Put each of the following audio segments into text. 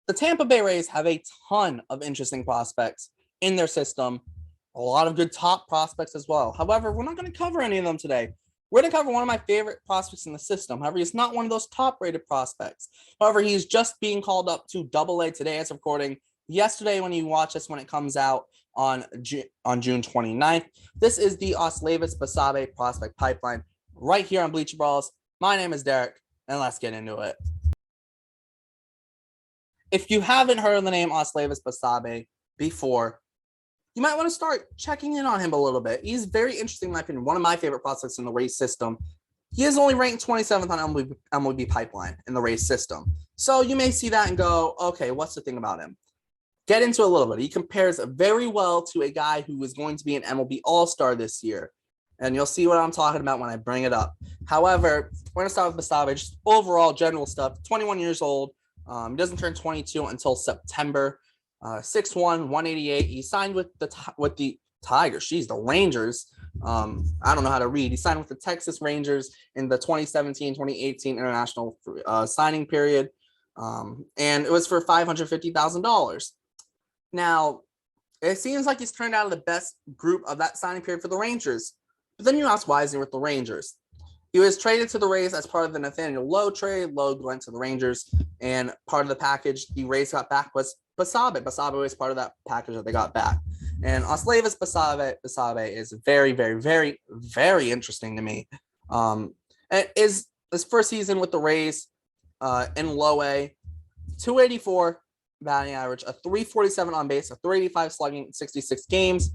The Tampa Bay Rays have a ton of interesting prospects in their system, a lot of good top prospects as well. However, we're not going to cover any of them today. We're going to cover one of my favorite prospects in the system. However, he's not one of those top-rated prospects. However, he's just being called up to Double-A today as recording. Yesterday, when you watch this, when it comes out on June 29th, this is the Osleivis Basabe prospect pipeline right here on Bleacher Brawls. My name is Derek, and let's get into it. If you haven't heard of the name Osleivis Basabe before, you might want to start checking in on him a little bit. He's very interesting, in my opinion. One of my favorite prospects in the Rays system. He is only ranked 27th on MLB pipeline in the Rays system. So you may see that and go, okay, what's the thing about him? Get into a little bit. He compares very well to a guy who is going to be an MLB All-Star this year. And you'll see what I'm talking about when I bring it up. However, we're going to start with Basabe, just overall general stuff. 21 years old. He doesn't turn 22 until September. 6'1", 188. He signed with the Tigers. Geez, the Rangers. I don't know how to read. He signed with the Texas Rangers in the 2017-2018 international signing period. And it was for $550,000. Now, it seems like he's turned out of the best group of that signing period for the Rangers. But then you ask, why is he with the Rangers? He was traded to the Rays as part of the Nathaniel Lowe trade. Lowe went to the Rangers, and part of the package the Rays got back was Basabe. Basabe was part of that package that they got back. And Osleivis Basabe is very, very, very, very interesting to me. It is his first season with the Rays in low A, 284 batting average, a 347 on base, a 385 slugging in 66 games.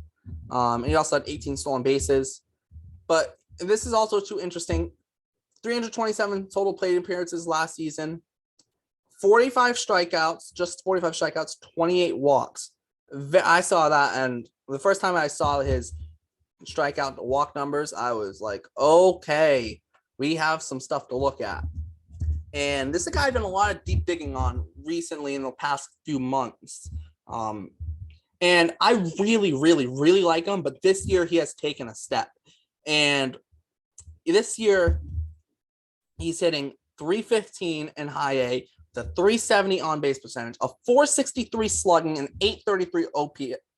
And he also had 18 stolen bases. But this is also too interesting. 327 total plate appearances last season. 45 strikeouts, just 45 strikeouts, 28 walks. I saw that, and the first time I saw his strikeout to walk numbers, I was like, okay, we have some stuff to look at. And this is a guy I've done a lot of deep digging on recently in the past few months. And I really, really, really like him, but this year he has taken a step. And this year, he's hitting 315 in high A, the 370 on-base percentage, a 463 slugging, and 833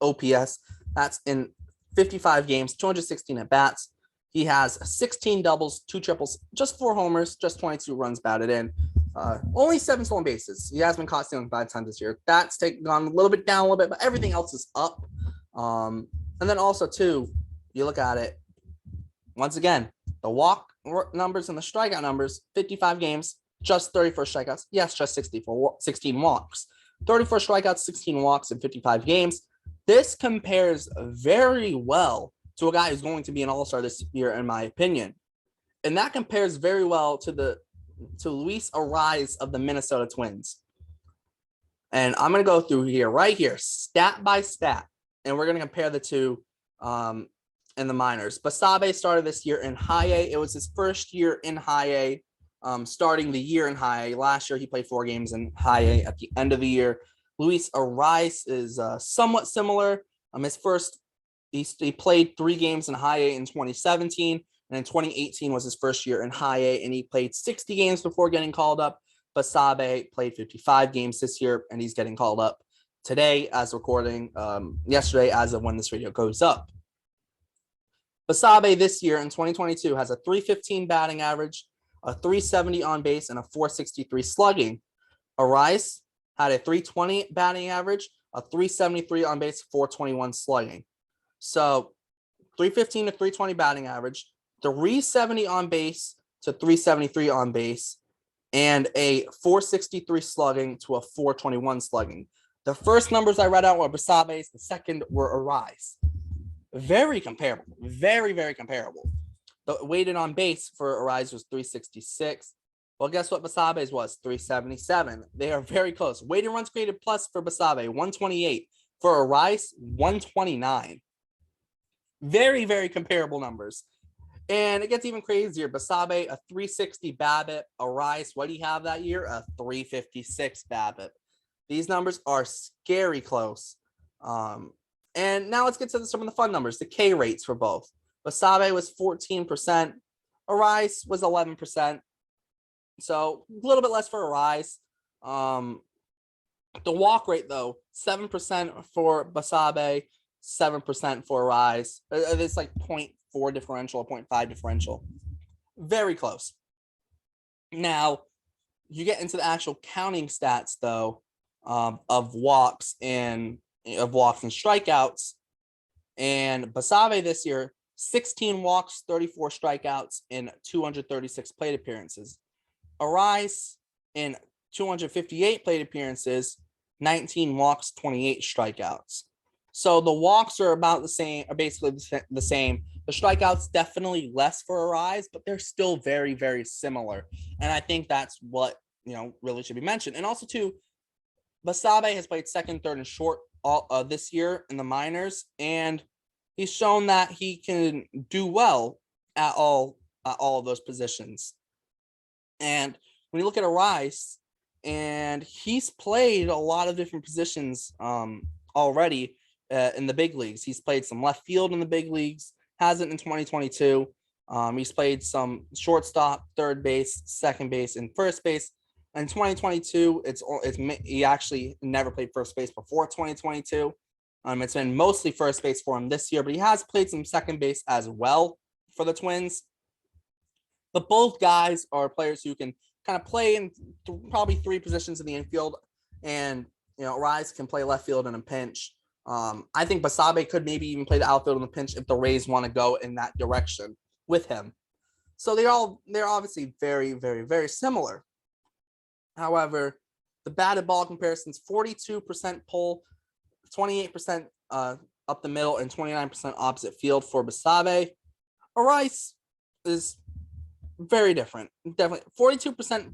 OPS. That's in 55 games, 216 at-bats. He has 16 doubles, 2 triples, just 4 homers, just 22 runs batted in. Only 7 stolen bases. He has been caught stealing 5 times this year. That's gone a little bit down a little bit, but everything else is up. And then also, too, you look at it, once again, the walk numbers and the strikeout numbers, 55 games, just 34 strikeouts. Yes, just 16 walks. 34 strikeouts, 16 walks in 55 games. This compares very well to a guy who's going to be an all-star this year, in my opinion. And that compares very well to Luis Arraez of the Minnesota Twins. And I'm going to go through here, right here, stat by stat. And we're going to compare the two in the minors. Basabe started this year in high A. It was his first year in high A, starting the year in high A. Last year, he played 4 games in high A at the end of the year. Luis Arraez is somewhat similar. He played 3 games in high A in 2017, and in 2018 was his first year in high A, and he played 60 games before getting called up. Basabe played 55 games this year, and he's getting called up today as recording, yesterday as of when this video goes up. Basabe this year in 2022 has a 315 batting average, a 370 on base, and a 463 slugging. Arraez had a 320 batting average, a 373 on base, 421 slugging. So 315 to 320 batting average, 370 on base to 373 on base, and a 463 slugging to a 421 slugging. The first numbers I read out were Basabe's, the second were Arraez. Very comparable, very, very comparable. The weighted on base for Arraez was 366. Well, guess what Basabe's was? 377. They are very close. Weighted runs created plus for Basabe, 128. For Arraez, 129. Very, very comparable numbers. And it gets even crazier. Basabe, a 360 BABIP. Arraez, what do you have that year? A 356 BABIP. These numbers are scary close. And now let's get to some of the fun numbers, the K rates for both. Basabe was 14%. Arraez was 11%. So a little bit less for Arraez. The walk rate, though, 7% for Basabe, 7% for Arise. It's like 0.4 differential or 0.5 differential. Very close. Now, you get into the actual counting stats, though, of walks and strikeouts. And Basabe this year, 16 walks, 34 strikeouts in 236 plate appearances. Arise in 258 plate appearances, 19 walks, 28 strikeouts. So the walks are about the same, are basically the same. The strikeouts definitely less for Arise, but they're still very, very similar. And I think that's what, really should be mentioned. And also, too, Basabe has played second, third, and short this year in the minors, and he's shown that he can do well at all of those positions. And when you look at Arise, and he's played a lot of different positions already in the big leagues. He's played some left field in the big leagues, hasn't in 2022. He's played some shortstop, third base, second base, and first base. In 2022, he actually never played first base before 2022. It's been mostly first base for him this year, but he has played some second base as well for the Twins. But both guys are players who can kind of play in probably three positions in the infield, and Arise can play left field in a pinch. I think Basabe could maybe even play the outfield in the pinch if the Rays want to go in that direction with him. So they're obviously very, very, very similar. However, the batted ball comparisons: 42% pull, 28% up the middle, and 29% opposite field for Basabe. Arise is very different. Definitely 42%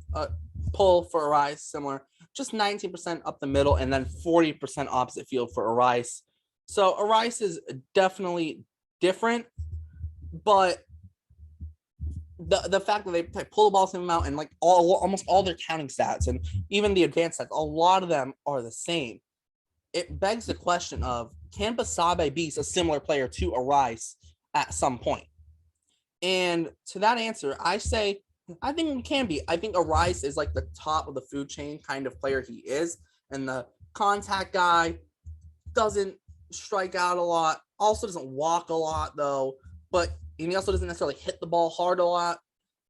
pull for Arise, similar. Just 19% up the middle, and then 40% opposite field for Arise. So Arise is definitely different, but the fact that they pull the ball same amount and like almost all their counting stats and even the advanced stats, a lot of them are the same. It begs the question of, can Basabe be a similar player to Arise at some point? And to that answer, I think it can be. I think Arise is like the top of the food chain kind of player he is. And the contact guy doesn't strike out a lot, also doesn't walk a lot, though. But he also doesn't necessarily hit the ball hard a lot.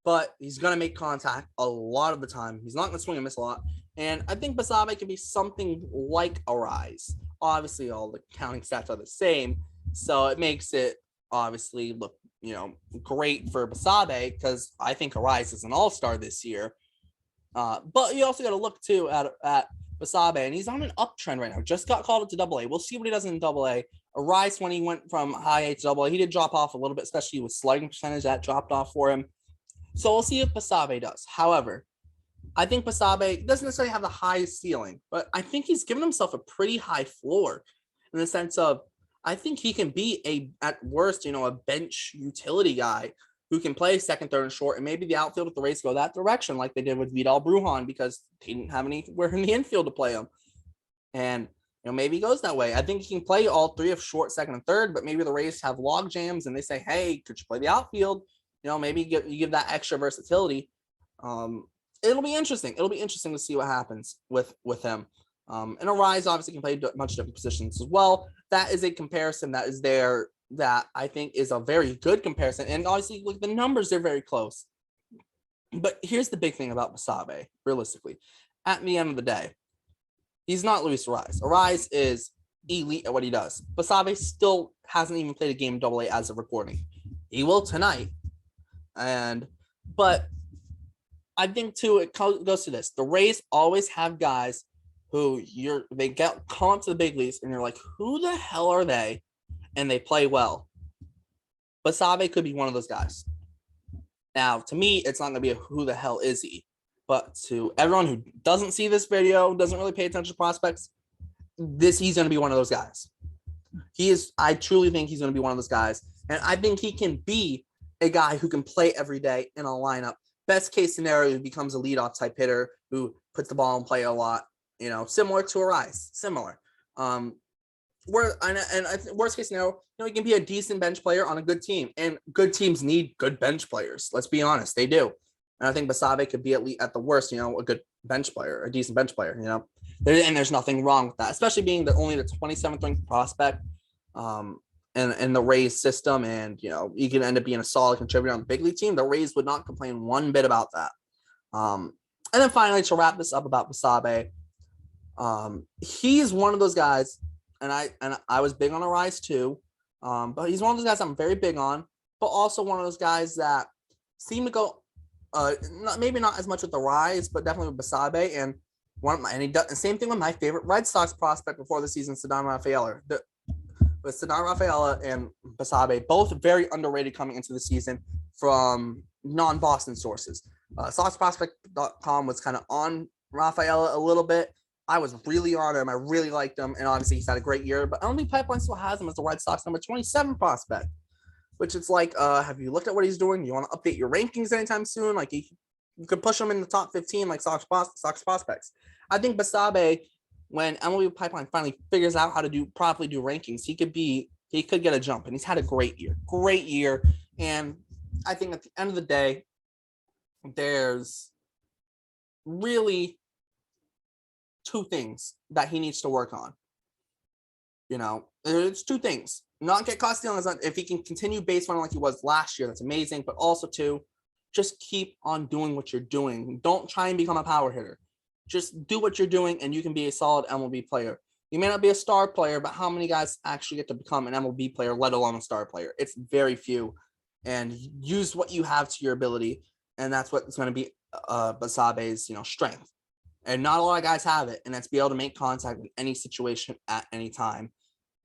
But he's going to make contact a lot of the time. He's not going to swing and miss a lot. And I think Basabe can be something like Arise. Obviously, all the counting stats are the same. So it makes it obviously look great for Basabe, because I think Arise is an all-star this year. But you also got to look too at Basabe, and he's on an uptrend right now. Just got called up to Double-A. We'll see what he does in Double-A. Arise, when he went from high A to Double-A, he did drop off a little bit, especially with slugging percentage. That dropped off for him. So we'll see if Basabe does. However, I think Basabe doesn't necessarily have the highest ceiling, but I think he's given himself a pretty high floor in the sense of, I think he can be at worst, a bench utility guy who can play second, third, and short, and maybe the outfield if the Rays go that direction, like they did with Vidal Brujan, because he didn't have anywhere in the infield to play him. And maybe he goes that way. I think he can play all three of short, second, and third, but maybe the Rays have log jams and they say, hey, could you play the outfield? Maybe you give that extra versatility. It'll be interesting. It'll be interesting to see what happens with him. And Arise obviously can play much different positions as well. That is a comparison that is there that I think is a very good comparison. And obviously, the numbers, they're very close. But here's the big thing about Basabe, realistically. At the end of the day, he's not Luis Arise. Arise is elite at what he does. Basabe still hasn't even played a game in Double-A as of recording. He will tonight. But I think, too, it goes to this. The Rays always have guys who come up to the big leagues and you're like, who the hell are they? And they play well. Basabe could be one of those guys. Now, to me, it's not going to be a who the hell is he? But to everyone who doesn't see this video, doesn't really pay attention to prospects, he's going to be one of those guys. I truly think he's going to be one of those guys. And I think he can be a guy who can play every day in a lineup. Best case scenario, he becomes a leadoff type hitter who puts the ball in play a lot. Similar to Arise, similar. Worst case scenario, he can be a decent bench player on a good team, and good teams need good bench players. Let's be honest, they do. And I think Basabe could be at the worst, a good bench player, a decent bench player. And there's nothing wrong with that, especially being only the 27th ranked prospect in the Rays system. And, you can end up being a solid contributor on the big league team. The Rays would not complain one bit about that. And then finally, to wrap this up about Basabe, he's one of those guys, and I was big on a rise too, but he's one of those guys I'm very big on, but also one of those guys that seem to go, maybe not as much with the rise, but definitely with Basabe. And he does the same thing with my favorite Red Sox prospect before the season, Cedar Rafaela. With Cedar Rafaela and Basabe, both very underrated coming into the season from non-Boston sources. SoxProspect.com was kind of on Rafaela a little bit. I was really on him. I really liked him. And obviously he's had a great year, but MLB Pipeline still has him as the Red Sox number 27 prospect, which it's like, have you looked at what he's doing? You want to update your rankings anytime soon? Like you could push him in the top 15, like Sox prospects. I think Basabe, when MLB Pipeline finally figures out how to properly do rankings, he could get a jump, and he's had a great year. And I think at the end of the day, there's really two things that he needs to work on. It's two things. Not get caught stealing. If he can continue base running like he was last year, that's amazing. But also, two, just keep on doing what you're doing. Don't try and become a power hitter. Just do what you're doing, and you can be a solid MLB player. You may not be a star player, but how many guys actually get to become an MLB player, let alone a star player? It's very few. And use what you have to your ability, and that's what's going to be Basabe's, strength. And not a lot of guys have it, and that's be able to make contact with any situation at any time,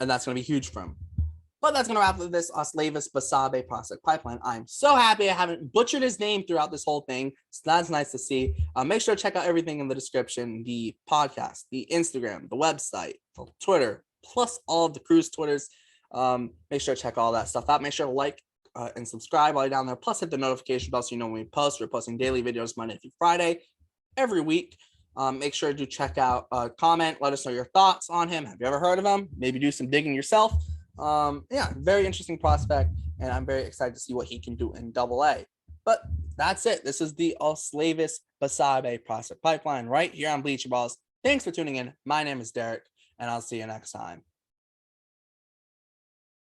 and that's going to be huge for him. But that's going to wrap up this Osleivis Basabe prospect pipeline. I'm so happy I haven't butchered his name throughout this whole thing. So that's nice to see. Make sure to check out everything in the description, the podcast, the Instagram, the website, the Twitter, plus all of the crew's Twitters. Make sure to check all that stuff out. Make sure to like and subscribe while you're down there. Plus hit the notification bell so you know when we post. We're posting daily videos Monday through Friday every week. Make sure to check out, comment, let us know your thoughts on him. Have you ever heard of him? Maybe do some digging yourself. Very interesting prospect, and I'm very excited to see what he can do in AA. But that's it. This is the Osleivis Basabe prospect pipeline right here on Bleacher Brawls. Thanks for tuning in. My name is Derek, and I'll see you next time.